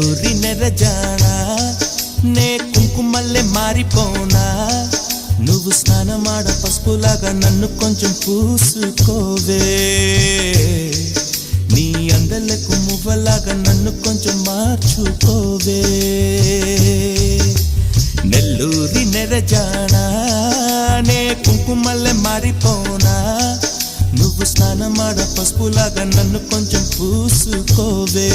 నెల్లూరి నెరజానా నే కుంకుమల్లె మారిపోనా నువ్వు స్నానమాడ పసుపులాగా నన్ను కొంచెం పూసుకోవే నీ అందలకు మువ్వలాగా నన్ను కొంచెం మార్చుకోవే నెల్లూరి నెరజానా నే కుంకుమల్లె మారిపోనా నువ్వు స్నానమాడ పసుపులాగా నన్ను కొంచెం పూసుకోవే